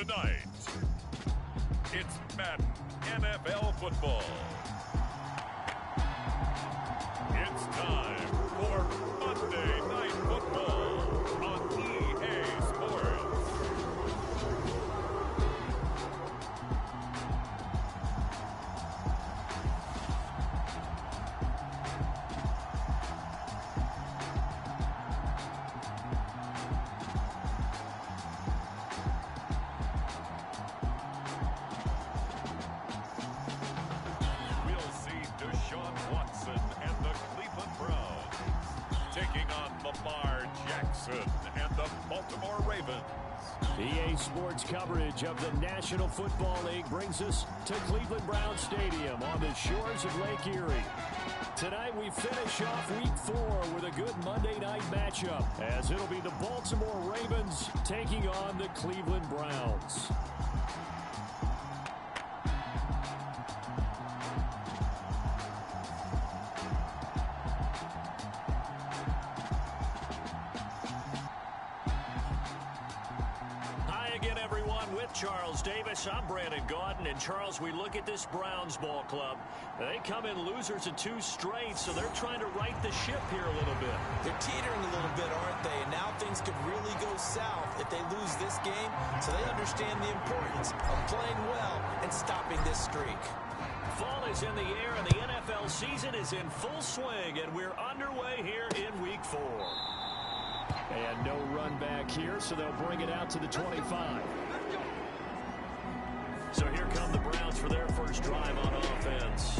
Tonight, it's Madden NFL football. It's time for Monday Night Football on EA Sports. Lamar Jackson and the Baltimore Ravens. EA Sports coverage of the National Football League brings us to Cleveland Browns Stadium on the shores of Lake Erie. Tonight we finish off Week 4 with a good Monday night matchup, as it'll be the Baltimore Ravens taking on the Cleveland Browns. Charles Davis, I'm Brandon Gaudin, and Charles, we look at this Browns ball club. They come in losers of 2 straight, so they're trying to right the ship here a little bit. They're teetering a little bit, aren't they? And now things could really go south if they lose this game, so they understand the importance of playing well and stopping this streak. Fall is in the air, and the NFL season is in full swing, and we're underway here in Week 4. And no run back here, so they'll bring it out to the 25. So here come the Browns for their first drive on offense.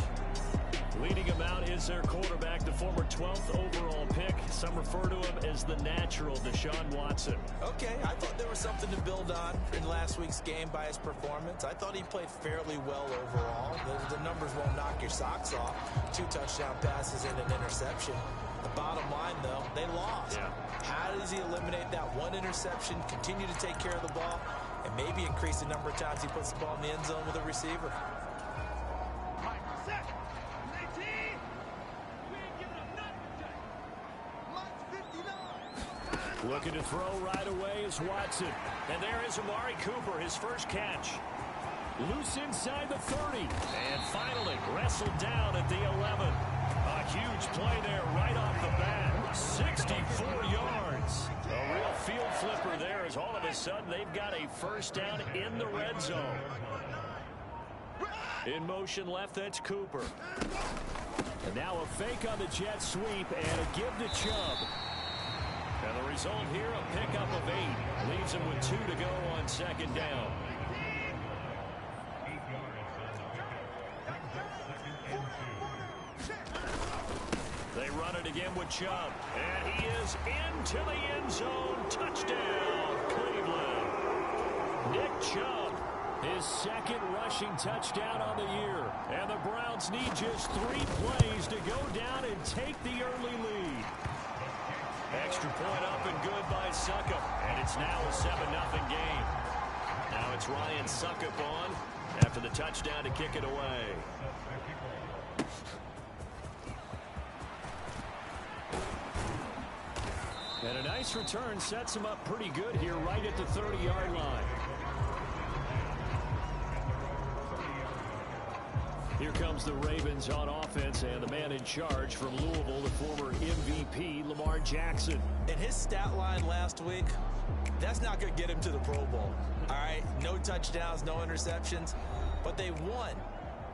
Leading them out is their quarterback, the former 12th overall pick. Some refer to him as the natural, Deshaun Watson. Okay, I thought there was something to build on in last week's game by his performance. I thought he played fairly well overall. The numbers won't knock your socks off. 2 touchdown passes and an interception. The bottom line, though, they lost. Yeah. How does he eliminate that one interception, continue to take care of the ball, and maybe increase the number of times he puts the ball in the end zone with a receiver? Looking to throw right away is Watson. And there is Amari Cooper, his first catch. Loose inside the 30. And finally wrestled down at the 11. A huge play there right off the bat. 64 yards. A real field flipper there, as all of a sudden they've got a first down in the red zone. In motion left, that's Cooper. And now a fake on the jet sweep and a give to Chubb. And the result here, a pickup of 8. Leaves him with 2 to go on second down. They run it again with Chubb. And he is into the end zone. Touchdown, Cleveland. Nick Chubb, his second rushing touchdown on the year. And the Browns need just 3 plays to go down and take the early lead. Extra point up and good by Succop. And it's now a 7-0 game. Now it's Ryan Succop on after the touchdown to kick it away. And a nice return sets him up pretty good here right at the 30-yard line. Here comes the Ravens on offense, and the man in charge from Louisville, the former MVP, Lamar Jackson. And his stat line last week, that's not going to get him to the Pro Bowl. All right, no touchdowns, no interceptions, but they won.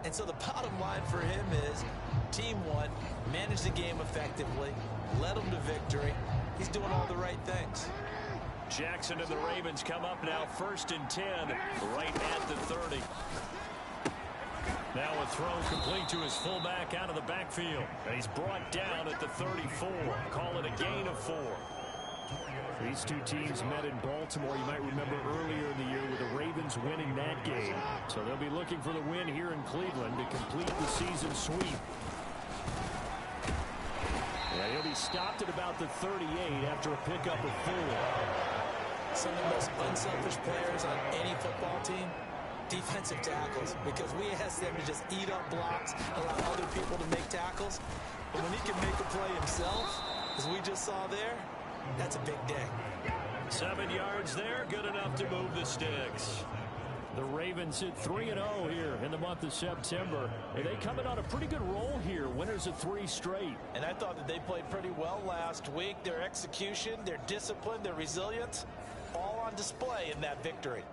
And so the bottom line for him is team won, managed the game effectively, led them to victory. He's doing all the right things. Jackson and the Ravens come up now 1st and 10 right at the 30. Now a throw complete to his fullback out of the backfield. And he's brought down at the 34. Call it a gain of 4. These 2 teams met in Baltimore, you might remember, earlier in the year with the Ravens winning that game. So they'll be looking for the win here in Cleveland to complete the season sweep. And he'll be stopped at about the 38 after a pickup of 4. Some of the most unselfish players on any football team, defensive tackles, because we ask them to just eat up blocks, allow other people to make tackles. But when he can make a play himself, as we just saw there, that's a big day. 7 yards there, good enough to move the sticks. The Ravens hit 3-0 here in the month of September. And they come in on a pretty good roll here. Winners of 3 straight. And I thought that they played pretty well last week. Their execution, their discipline, their resilience, all on display in that victory.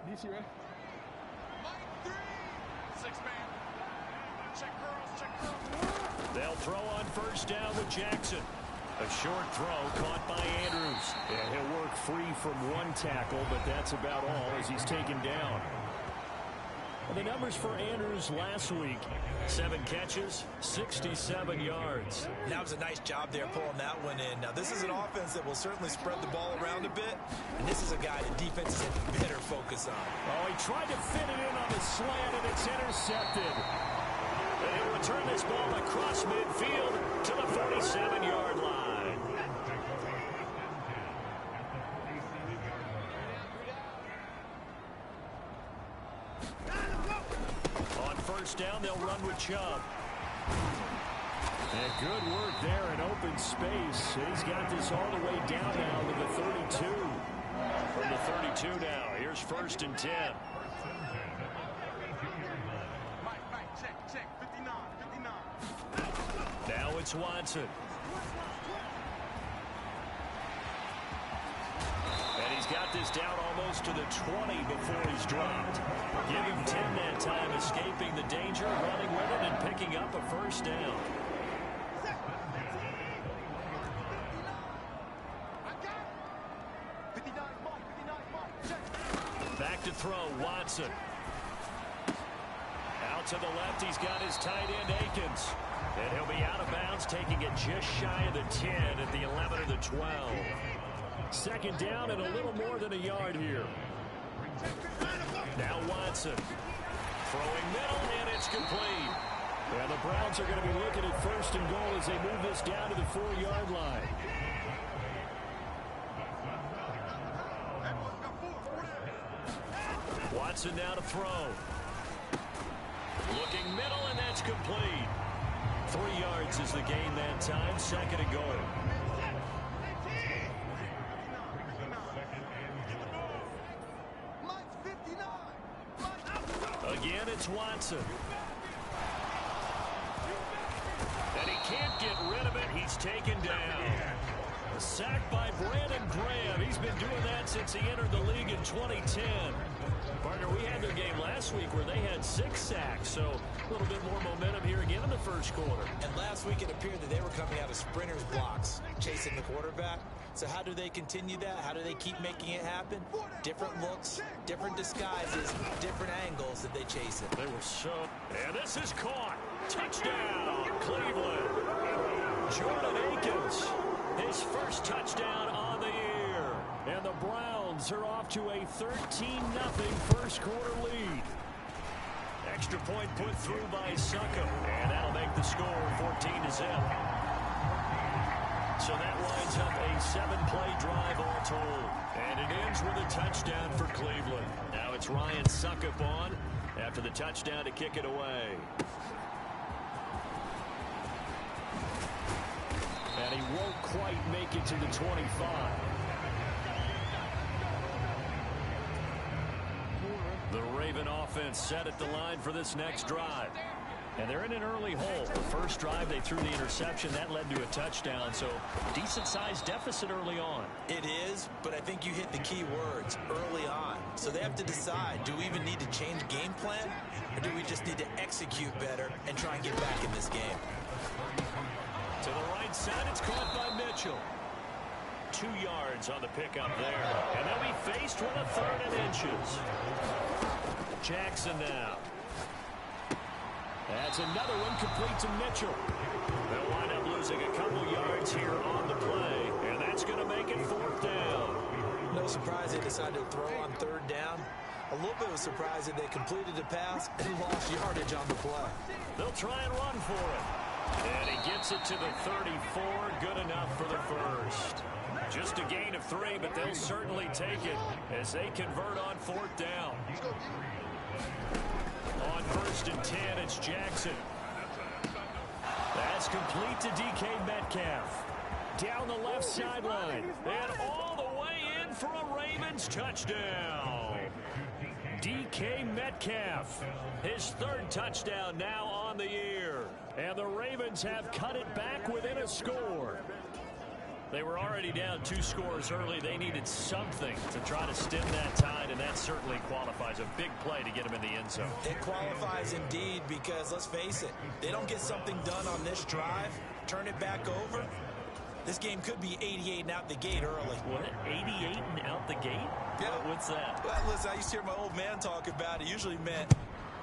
They'll throw on first down with Jackson. A short throw caught by Andrews. Yeah, he'll work free from one tackle, but that's about all as he's taken down. And the numbers for Andrews last week: 7 catches, 67 yards. That was a nice job there pulling that one in. Now, this is an offense that will certainly spread the ball around a bit. And this is a guy that defenses better focus on. Oh, he tried to fit it in on the slant, and it's intercepted. And he'll return this ball across midfield to the 47-yard line. On first down, they'll run with Chubb. And good work there in open space. And he's got this all the way down now to the 32. From the 32 now, here's 1st and 10. Now it's Watson. And he's got this down almost to the 20 before he's dropped. Give him 10 that time, escaping the danger, running with it, and picking up a first down. Back to throw, Watson. Out to the left, he's got his tight end, Akins. And he'll be out of bounds, taking it just shy of the 10 at the 11 of the 12. 2nd down and a little more than a yard here. Now Watson. Throwing middle, and it's complete. And the Browns are going to be looking at 1st and goal as they move this down to the 4-yard line. Watson now to throw. Looking middle, and that's complete. 3 yards is the gain that time. 2nd and goal. Again, it's Watson. And he can't get rid of it. He's taken down. A sack by Brandon Graham. He's been doing that since he entered the league in 2010. Partner, we had their game last week where they had 6 sacks, so a little bit more momentum here again in the 1st quarter. And last week it appeared that they were coming out of sprinters blocks, chasing the quarterback. So how do they continue that? How do they keep making it happen? Different looks, different disguises, different angles that they chase it. They were so... And this is caught. Touchdown, Cleveland. Jordan Akins, his 1st touchdown on the year. And the Browns are off to a 13-0 1st quarter lead. Extra point put through by Succop. And that'll make the score 14-0. So that lines up a 7-play drive all told. And it ends with a touchdown for Cleveland. Now it's Ryan Succop on after the touchdown to kick it away. And he won't quite make it to the 25. The Raven offense set at the line for this next drive. And they're in an early hole. The first drive, they threw the interception. That led to a touchdown, so decent-sized deficit early on. It is, but I think you hit the key words, early on. So they have to decide, do we even need to change game plan, or do we just need to execute better and try and get back in this game? To the right side, it's caught by Mitchell. 2 yards on the pickup there. And they'll be faced with a 3rd and inches. Jackson now. That's another one complete to Mitchell. They'll wind up losing a couple yards here on the play, and that's going to make it 4th down. No surprise they decided to throw on 3rd down. A little bit of a surprise that they completed the pass and lost yardage on the play. They'll try and run for it. And he gets it to the 34. Good enough for the 1st. Just a gain of 3, but they'll certainly take it as they convert on 4th down. On 1st and 10, it's Jackson. That's complete to DK Metcalf. Down the left sideline. And all the way in for a Ravens touchdown. DK Metcalf. His third touchdown now on the year. And the Ravens have cut it back within a score. They were already down 2 scores early. They needed something to try to stem that tide, and that certainly qualifies. A big play to get them in the end zone. It qualifies indeed because, let's face it, they don't get something done on this drive, turn it back over, this game could be 88 and out the gate early. What, 88 and out the gate? Yeah. What's that? Well, listen, I used to hear my old man talk about it. Usually meant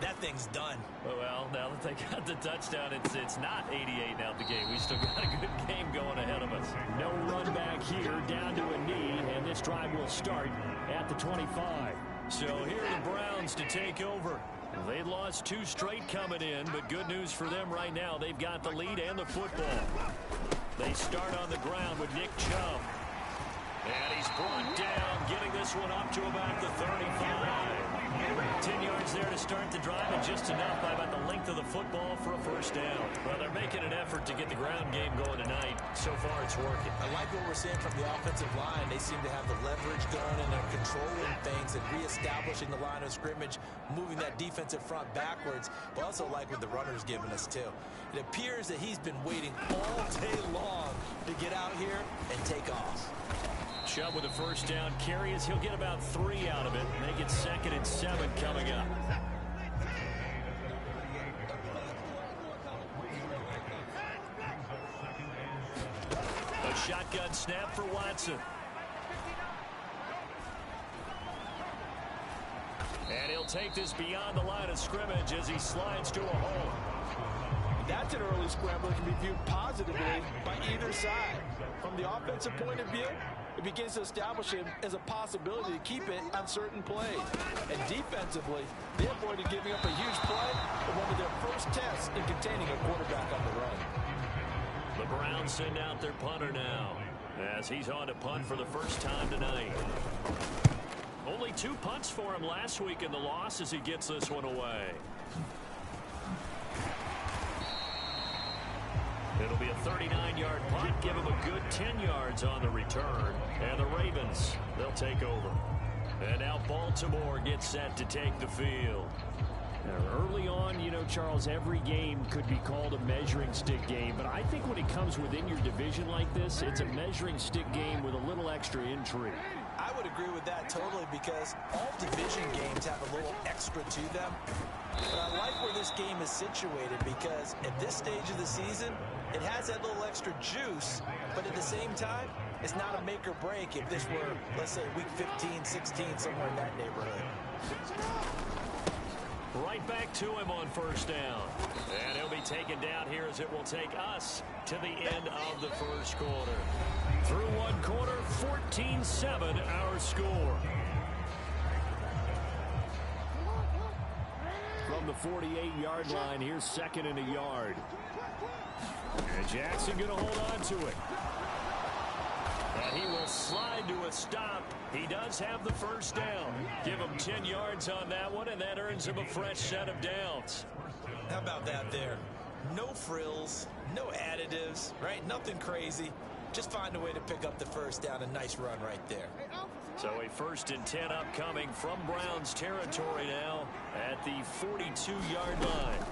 that thing's done. Well, now that they got the touchdown, it's not 88 and out the gate. We still got a good game going ahead of us. No run back here, down to a knee, and this drive will start at the 25. So here are the Browns to take over. They lost 2 straight coming in, but good news for them right now. They've got the lead and the football. They start on the ground with Nick Chubb. And he's brought down, getting this one up to about the 35. 10 yards there to start the drive, and just enough by about the length of the football for a first down. Well, they're making an effort to get the ground game going tonight. So far, it's working. I like what we're seeing from the offensive line. They seem to have the leverage going, and they're controlling things and reestablishing the line of scrimmage, moving that defensive front backwards, but also like what the runner's giving us, too. It appears that he's been waiting all day long to get out here and take off. Chubb with a first down carry as he'll get about 3 out of it. Make it 2nd and 7 coming up. A shotgun snap for Watson. And he'll take this beyond the line of scrimmage as he slides to a hole. That's an early scramble that can be viewed positively by either side. From the offensive point of view, it begins to establish him as a possibility to keep it on certain plays. And defensively, they avoided giving up a huge play in one of their first tests in containing a quarterback on the run. The Browns send out their punter now as he's on to punt for the first time tonight. Only 2 punts for him last week in the loss as he gets this one away. It'll be a 39-yard punt, give him a good 10 yards on the return. And the Ravens, they'll take over. And now Baltimore gets set to take the field. Early on, you know, Charles, every game could be called a measuring stick game. But I think when it comes within your division like this, it's a measuring stick game with a little extra intrigue. I would agree with that totally because all division games have a little extra to them. But I like where this game is situated because at this stage of the season, it has that little extra juice, but at the same time, it's not a make or break if this were, let's say, week 15, 16, somewhere in that neighborhood. Right back to him on first down. And he'll be taken down here as it will take us to the end of the first quarter. Through one quarter, 14-7 our score. From the 48-yard line, here's 2nd and a yard. And Jackson going to hold on to it. And he will slide to a stop. He does have the first down. Give him 10 yards on that one, and that earns him a fresh set of downs. How about that there? No frills, no additives, right? Nothing crazy. Just find a way to pick up the first down. A nice run right there. So a 1st and 10 upcoming from Browns territory now at the 42-yard line.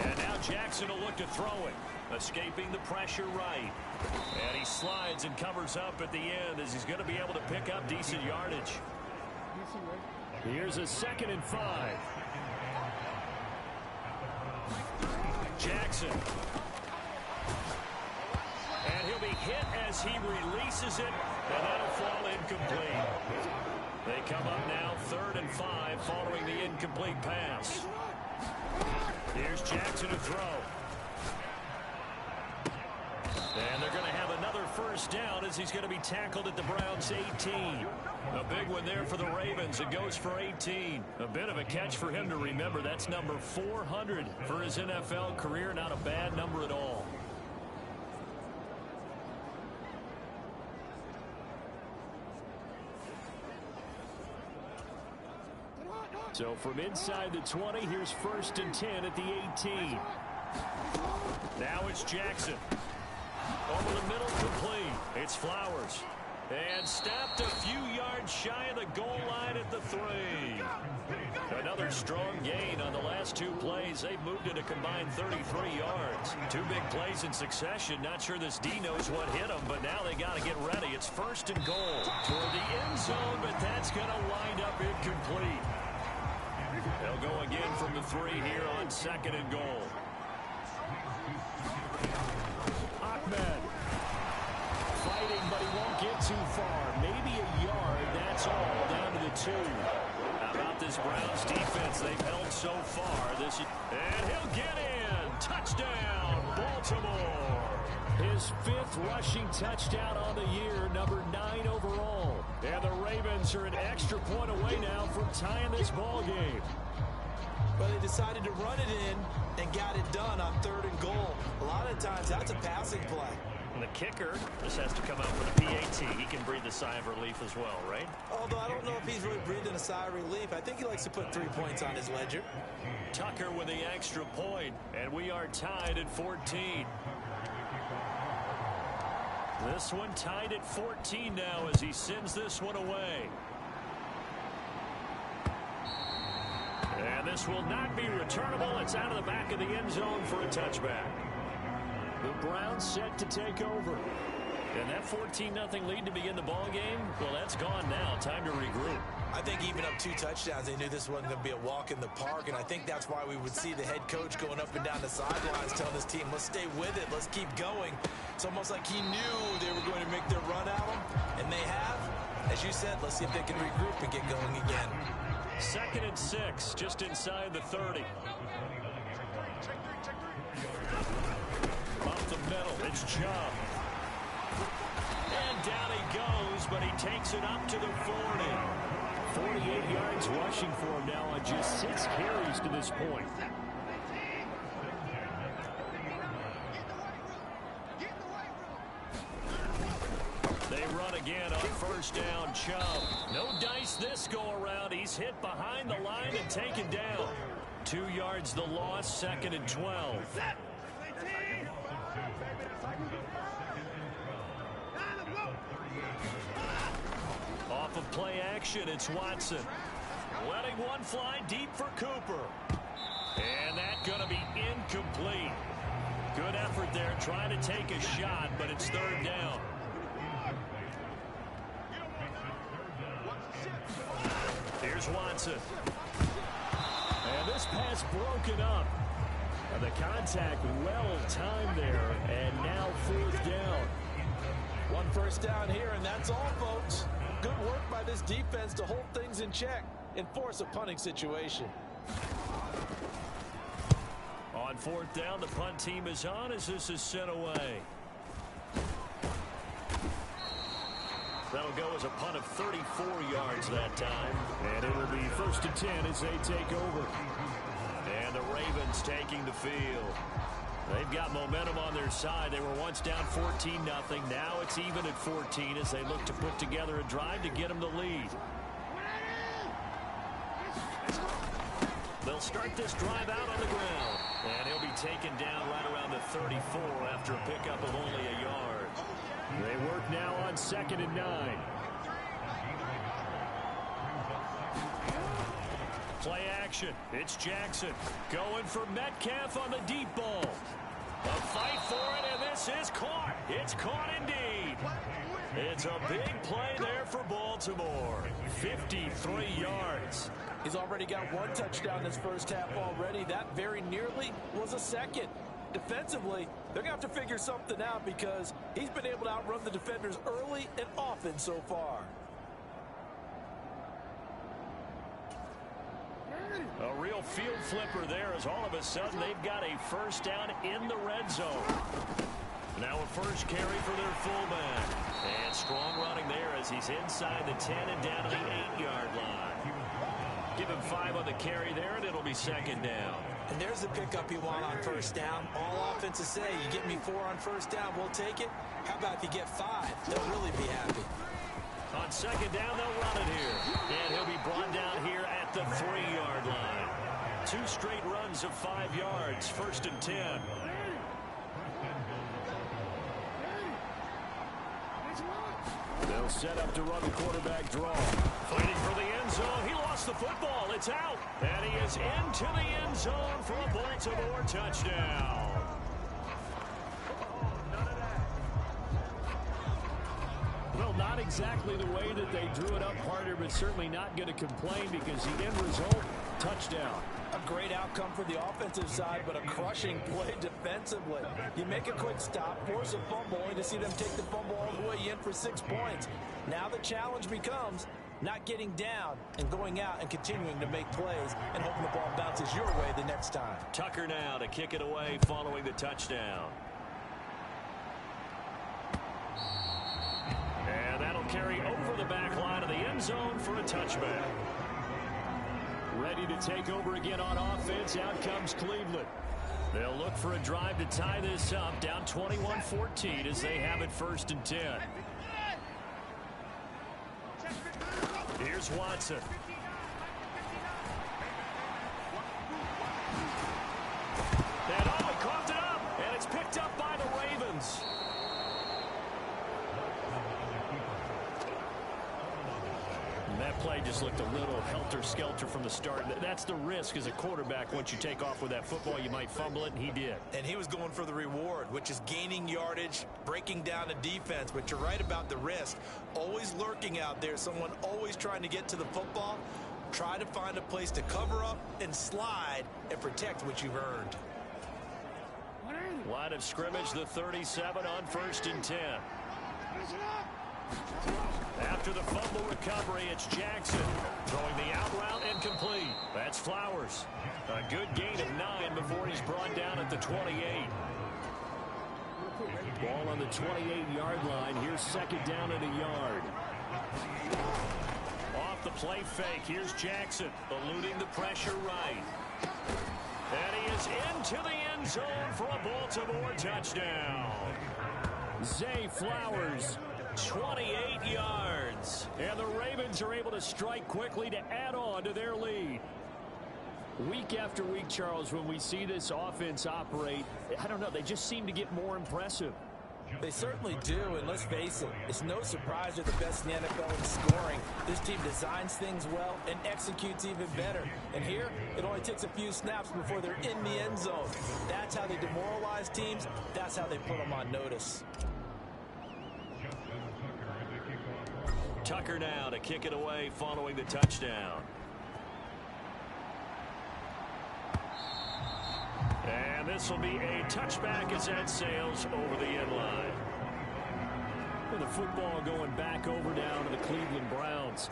And now Jackson will look to throw it, escaping the pressure right. And he slides and covers up at the end as he's going to be able to pick up decent yardage. Here's a 2nd and 5. Jackson. And he'll be hit as he releases it, and that'll fall incomplete. They come up now 3rd and 5 following the incomplete pass. Here's Jackson to throw. And they're going to have another first down as he's going to be tackled at the Browns' 18. A big one there for the Ravens. It goes for 18. A bit of a catch for him to remember. That's number 400 for his NFL career. Not a bad number at all. So from inside the 20, here's 1st and 10 at the 18. Now it's Jackson. Over the middle, complete. It's Flowers. And stopped a few yards shy of the goal line at the 3. Another strong gain on the last 2 plays. They've moved it a combined 33 yards. 2 big plays in succession. Not sure this D knows what hit them, but now they got to get ready. It's 1st and goal toward the end zone, but that's going to wind up incomplete. They'll go again from the 3 here on 2nd and goal. Ahmed fighting, but he won't get too far. Maybe a yard, that's all, down to the 2. How about this Browns defense? They've held so far. And he'll get in. Touchdown, Baltimore. His 5th rushing touchdown on the year, number 9 overall. And the Ravens are an extra point away now from tying this ball game. But they decided to run it in and got it done on 3rd and goal. A lot of times that's a passing play. And the kicker just has to come out with a PAT. He can breathe a sigh of relief as well, right? Although I don't know if he's really breathing a sigh of relief. I think he likes to put 3 points on his ledger. Tucker with the extra point, and we are tied at 14. This one tied at 14 now as he sends this one away. And this will not be returnable. It's out of the back of the end zone for a touchback. The Browns set to take over. And that 14-0 lead to begin the ball game, well, that's gone now. Time to regroup. I think even up 2 touchdowns, they knew this wasn't going to be a walk in the park, and I think that's why we would see the head coach going up and down the sidelines telling his team, let's stay with it, let's keep going. It's almost like he knew they were going to make their run at him, and they have. As you said, let's see if they can regroup and get going again. 2nd and 6, just inside the 30. Up the middle, it's Chubb. And down he goes, but he takes it up to the 40. 48 yards rushing for him now on just 6 carries to this point. They run again on 1st down. Chubb. No dice this go around. He's hit behind the line and taken down. 2 yards the loss, 2nd and 12. Off of play action, it's Watson. Letting one fly deep for Cooper. And that's going to be incomplete. Good effort there, trying to take a shot, but it's 3rd down. Here's Watson. And this pass broken up. And the contact well timed there. And now 4th down. 1 first down here, and that's all, folks. Good work by this defense to hold things in check and force a punting situation. On 4th down, the punt team is on as this is sent away. That'll go as a punt of 34 yards that time. And it will be 1st and 10 as they take over. And the Ravens taking the field. They've got momentum on their side. They were once down 14-0. Now it's even at 14 as they look to put together a drive to get them the lead. They'll start this drive out on the ground. And he'll be taken down right around the 34 after a pickup of only a yard. They work now on 2nd and 9. Play action. It's Jackson going for Metcalf on the deep ball. A fight for it, and this is caught. It's caught indeed. It's a big play there for Baltimore. 53 yards. He's already got 1 touchdown this first half already. That very nearly was a 2nd. Defensively, they're going to have to figure something out because he's been able to outrun the defenders early and often so far. A real field flipper there as all of a sudden they've got a first down in the red zone. Now a first carry for their fullback. And strong running there as he's inside the 10 and down to the 8-yard line. Give him 5 on the carry there, and it'll be 2nd down. And there's the pickup you want on 1st down. All offenses say, you get me 4 on 1st down, we'll take it. How about if you get 5? They'll really be happy. On 2nd down, they'll run it here. And he'll be brought down here at the 3-yard line. 2 straight runs of 5 yards, 1st and 10. They'll set up to run the quarterback draw. Fighting for the end zone. He lost the football. It's out. And he is into the end zone for a Baltimore touchdown. Well, not exactly the way that they drew it up, partner, but certainly not going to complain because the end result, touchdown. A great outcome for the offensive side, but a crushing play defensively. You make a quick stop, force a fumble, only to see them take the fumble all the way in for 6 points. Now the challenge becomes not getting down and going out and continuing to make plays and hoping the ball bounces your way the next time. Tucker now to kick it away following the touchdown. And that'll carry over the back line of the end zone for a touchback. Ready to take over again on offense. Out comes Cleveland. They'll look for a drive to tie this up. Down 21-14 as they have it 1st and 10. Here's Watson. And oh, it coughed it up. And it's picked up by the Ravens. That play just looked a little helter-skelter from the start. That's the risk as a quarterback. Once you take off with that football, you might fumble it, and he did. And he was going for the reward, which is gaining yardage, breaking down a defense. But you're right about the risk. Always lurking out there, someone always trying to get to the football. Try to find a place to cover up and slide and protect what you've earned. Line of scrimmage, the 37 on 1st and 10. After the fumble recovery, it's Jackson throwing the out route and complete. That's Flowers. A good gain of 9 before he's brought down at the 28. Ball on the 28-yard line. Here's 2nd down and a yard. Off the play fake. Here's Jackson eluding the pressure right. And he is into the end zone for a Baltimore touchdown. Zay Flowers, 28 yards. and the Ravens are able to strike quickly to add on to their lead. Week after week, Charles, when we see this offense operate, I don't know, they just seem to get more impressive. They certainly do, and let's face it, it's no surprise they're the best in the NFL in scoring. This team designs things well and executes even better. And here, it only takes a few snaps before they're in the end zone. That's how they demoralize teams. That's how they put them on notice. Tucker now to kick it away following the touchdown. And this will be a touchback as that sails over the end line. And the football going back over down to the Cleveland Browns.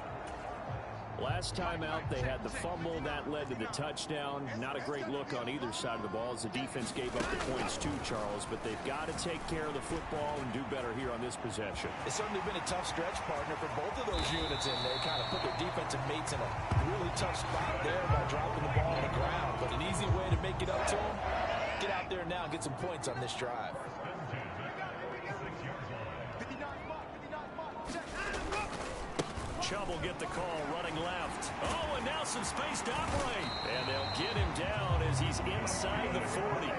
Last time out, they had the fumble. That led to the touchdown. Not a great look on either side of the ball as the defense gave up the points too, Charles. But they've got to take care of the football and do better here on this possession. It's certainly been a tough stretch, partner, for both of those units in there. Kind of put their defensive mates in a really tough spot there by dropping the ball on the ground. But an easy way to make it up to them, get out there now and get some points on this drive. Chubb will get the call running left. Oh, and now some space to operate. And they'll get him down as he's inside the 40.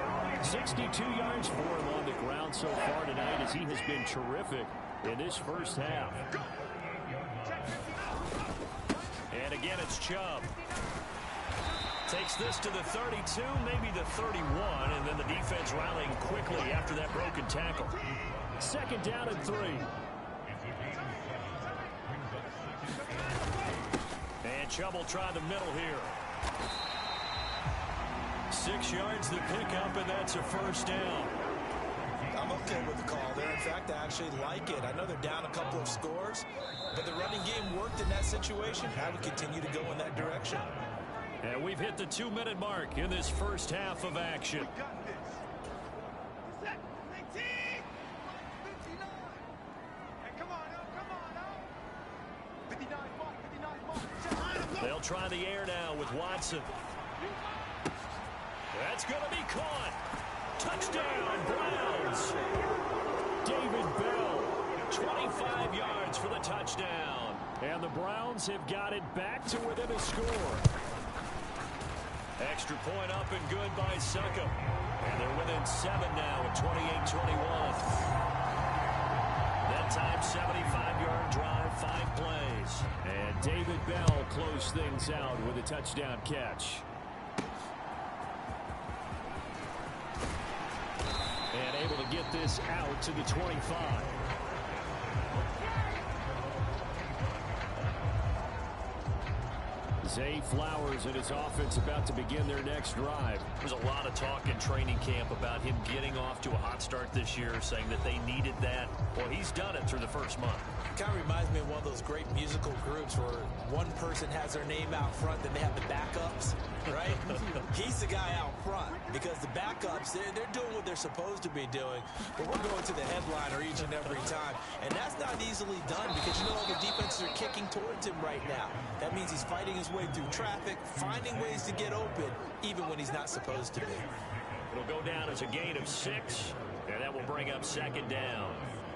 62 yards for him on the ground so far tonight as he has been terrific in this first half. And again, it's Chubb. Takes this to the 32, maybe the 31, and then the defense rallying quickly after that broken tackle. 2nd down and 3. And Chubb will try the middle here. 6 yards to pick up, and that's a first down. I'm okay with the call there. In fact, I actually like it. I know they're down a couple of scores, but the running game worked in that situation. I would continue to go in that direction. And we've hit the 2-minute mark in this first half of action. They'll try the air now with Watson. That's going to be caught. Touchdown, Browns. David Bell. 25 yards for the touchdown. And the Browns have got it back to within a score. Extra point up and good by Succop. And they're within 7 now at 28-21. That all-time 75-yard drive, 5 plays. And David Bell closed things out with a touchdown catch. And able to get this out to the 25. Zay Flowers and his offense about to begin their next drive. There's a lot of talk in training camp about him getting off to a hot start this year, saying that they needed that. Well, he's done it through the first month. Kind of reminds me of one of those great musical groups where one person has their name out front, then they have the backups, right? He's the guy out front because the backups, they're doing what they're supposed to be doing, but we're going to the headliner each and every time. And that's not easily done because, you know, the defenses are kicking towards him right now. That means he's fighting his way through traffic, finding ways to get open, even when he's not supposed to be. It'll go down as a gain of 6, and that will bring up 2nd down.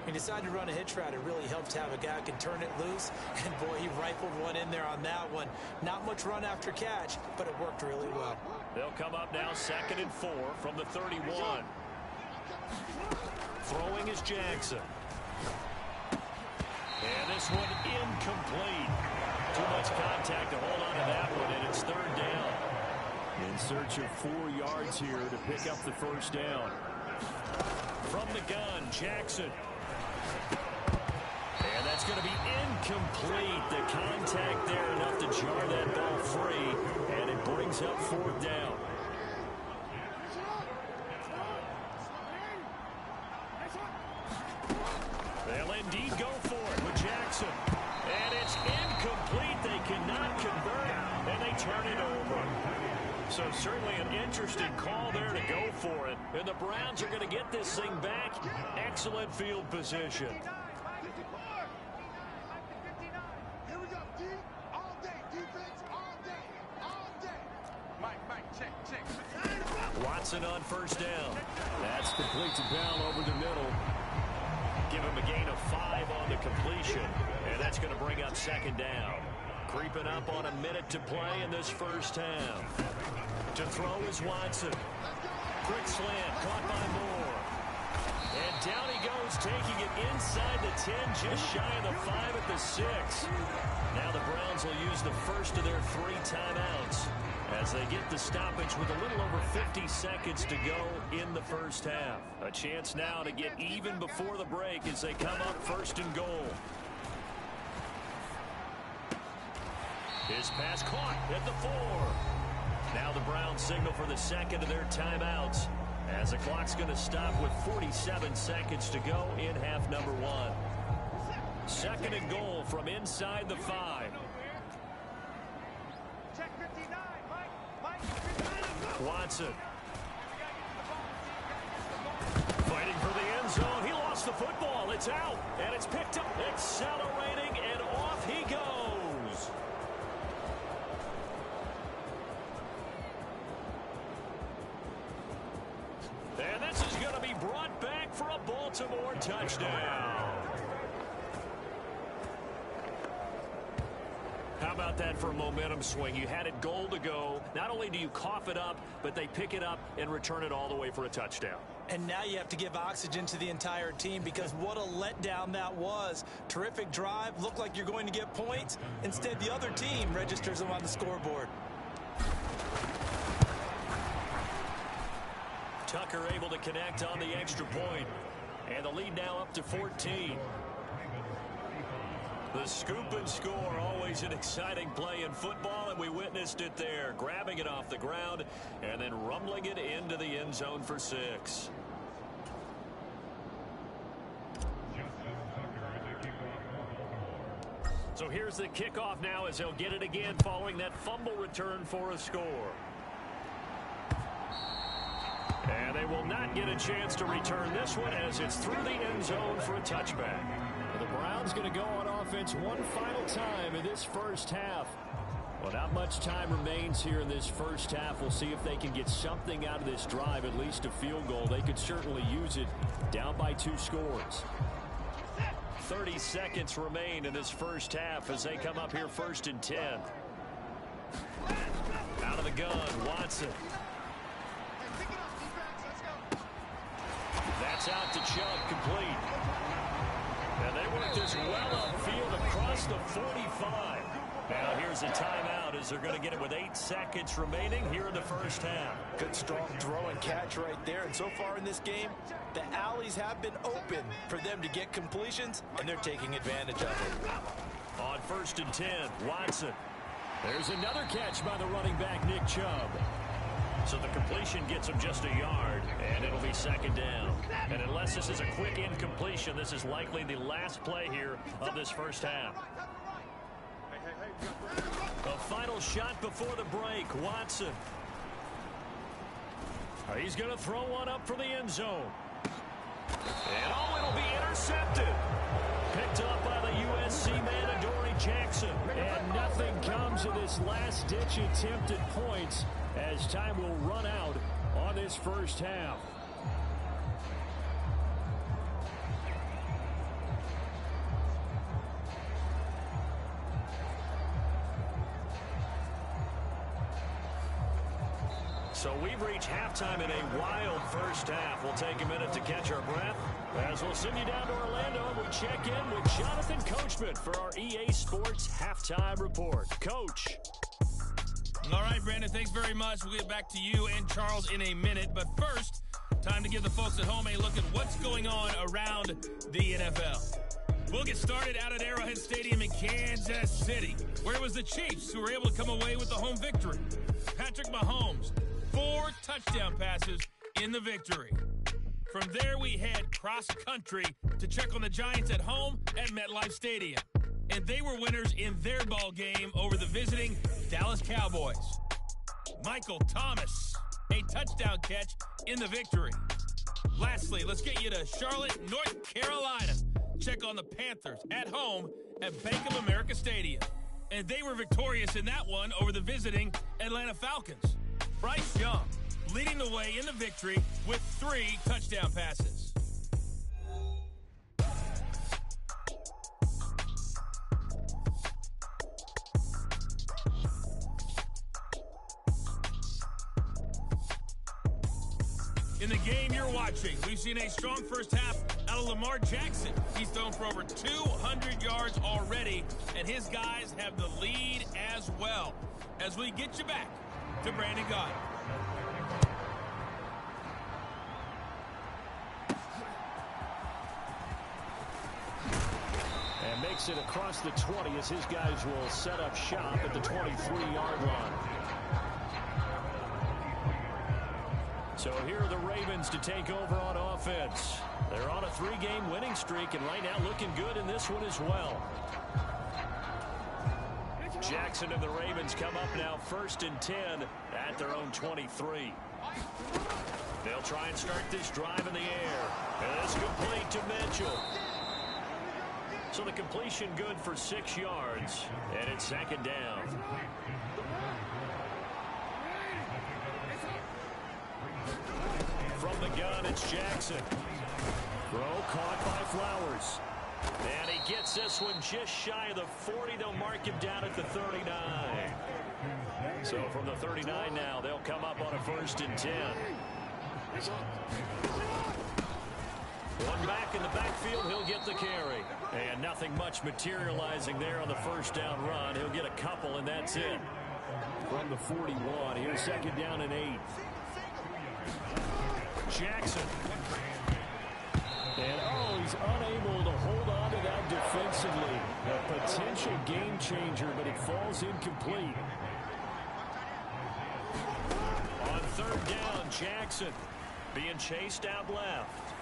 He decided to run a hitch route. It really helped to have a guy who can turn it loose. And, boy, he rifled one in there on that one. Not much run after catch, but it worked really well. They'll come up now 2nd and 4 from the 31. Throwing is Jackson. And this one incomplete. Too much contact to hold on to that one, and it's 3rd down. In search of 4 yards here to pick up the first down. From the gun, Jackson. And that's going to be incomplete. The contact there enough to jar that ball free, and it brings up 4th down. They'll indeed go for it with Jackson. And it's incomplete. They cannot convert, and they turn it over. So certainly an interesting call there to go for it. And the Browns are going to get this thing back. Excellent field position. Watson on 1st down. That's complete to Bell over the middle. Give him a gain of 5 on the completion. And that's going to bring up 2nd down. Creeping up on a minute to play in this first half. To throw is Watson. Quick slant, caught by Moore. And down he goes, taking it inside the 10, just shy of the 5 at the 6. Now the Browns will use the first of their 3 timeouts as they get the stoppage with a little over 50 seconds to go in the first half. A chance now to get even before the break as they come up 1st and goal. His pass caught at the 4. Now the Browns signal for the 2nd of their timeouts as the clock's going to stop with 47 seconds to go in half number 1. 2nd and goal from inside the 5. Watson. Fighting for the end zone. He lost the football. It's out. And it's picked up. Accelerating, and off he goes. And this is going to be brought back for a Baltimore touchdown. How about that for a momentum swing? You had it goal to go. Not only do you cough it up, but they pick it up and return it all the way for a touchdown. And now you have to give oxygen to the entire team because what a letdown that was. Terrific drive. Looked like you're going to get points. Instead, the other team registers them on the scoreboard. Tucker able to connect on the extra point. And the lead now up to 14. The scoop and score, always an exciting play in football, and we witnessed it there. Grabbing it off the ground and then rumbling it into the end zone for 6. So here's the kickoff now as they'll get it again following that fumble return for a score. And they will not get a chance to return this one as it's through the end zone for a touchback. The Browns going to go on offense one final time in this first half. Well, not much time remains here in this first half. We'll see if they can get something out of this drive, at least a field goal. They could certainly use it down by 2 scores. 30 seconds remain in this first half as they come up here 1st and 10. Out of the gun, Watson. That's out to Chubb, complete. And they take this well upfield across the 45. Now here's a timeout as they're going to get it with 8 seconds remaining here in the first half. Good strong throw and catch right there. And so far in this game, the alleys have been open for them to get completions, and they're taking advantage of it. On 1st and 10, Watson. There's another catch by the running back, Nick Chubb. So the completion gets him just a yard, and it'll be 2nd down. And unless this is a quick incompletion, this is likely the last play here of this first half. A final shot before the break, Watson. He's going to throw one up for the end zone. And it'll be intercepted. Picked up by the USC man, Adoree Jackson. And nothing comes of this last-ditch attempt at points as time will run out on this first half. So we've reached halftime in a wild first half. We'll take a minute to catch our breath as we'll send you down to Orlando and we check in with Jonathan Coachman for our EA Sports Halftime Report. Coach. All right, Brandon, thanks very much. We'll get back to you and Charles in a minute. But first, time to give the folks at home a look at what's going on around the NFL. We'll get started out at Arrowhead Stadium in Kansas City, where it was the Chiefs who were able to come away with the home victory. Patrick Mahomes, 4 touchdown passes in the victory. From there, we head cross-country to check on the Giants at home at MetLife Stadium. And they were winners in their ball game over the visiting Dallas Cowboys. Michael Thomas, a touchdown catch in the victory. Lastly, let's get you to Charlotte, North Carolina. Check on the Panthers at home at Bank of America Stadium. And they were victorious in that one over the visiting Atlanta Falcons. Bryce Young leading the way in the victory with 3 touchdown passes. In the game you're watching, we've seen a strong first half out of Lamar Jackson. He's thrown for over 200 yards already, and his guys have the lead as well. As we get you back to Brandon Gaudin. And makes it across the 20 as his guys will set up shop at the 23-yard line. So here are the Ravens to take over on offense. They're on a 3-game winning streak and right now looking good in this one as well. Jackson and the Ravens come up now 1st and 10 at their own 23. They'll try and start this drive in the air. And it's complete to Mitchell. So the completion good for 6 yards. And it's 2nd down. From the gun, it's Jackson. Throw caught by Flowers. And he gets this one just shy of the 40. They'll mark him down at the 39. So from the 39 now, they'll come up on a 1st and 10. One back in the backfield, he'll get the carry. And nothing much materializing there on the 1st down run. He'll get a couple, and that's it. From the 41, here's 2nd down and 8. Jackson. And he's unable to hold on to that defensively. A potential game changer, but it falls incomplete. On 3rd down, Jackson being chased out left.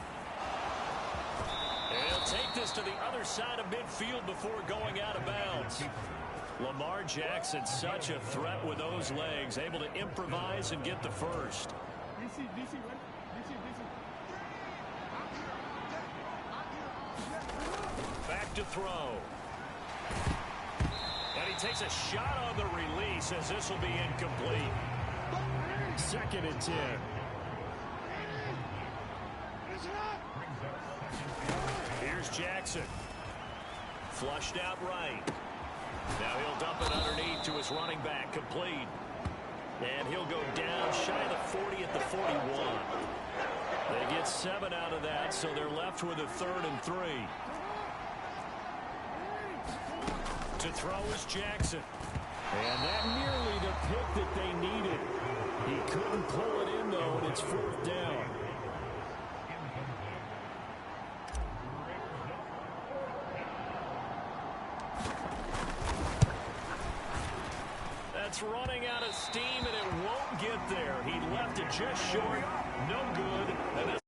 And he'll take this to the other side of midfield before going out of bounds. Lamar Jackson, such a threat with those legs, able to improvise and get the first. Back to throw. And he takes a shot on the release as this will be incomplete. 2nd and 10. Here's Jackson. Flushed out right. Now he'll dump it underneath to his running back, complete. And he'll go down shy of the 40 at the 41. They get 7 out of that, so they're left with a 3rd and 3. To throw is Jackson. And that nearly the pick that they needed. He couldn't pull it in, though, and it's 4th down. That's running out of steam, and it won't get there. He left it just short. No good. And this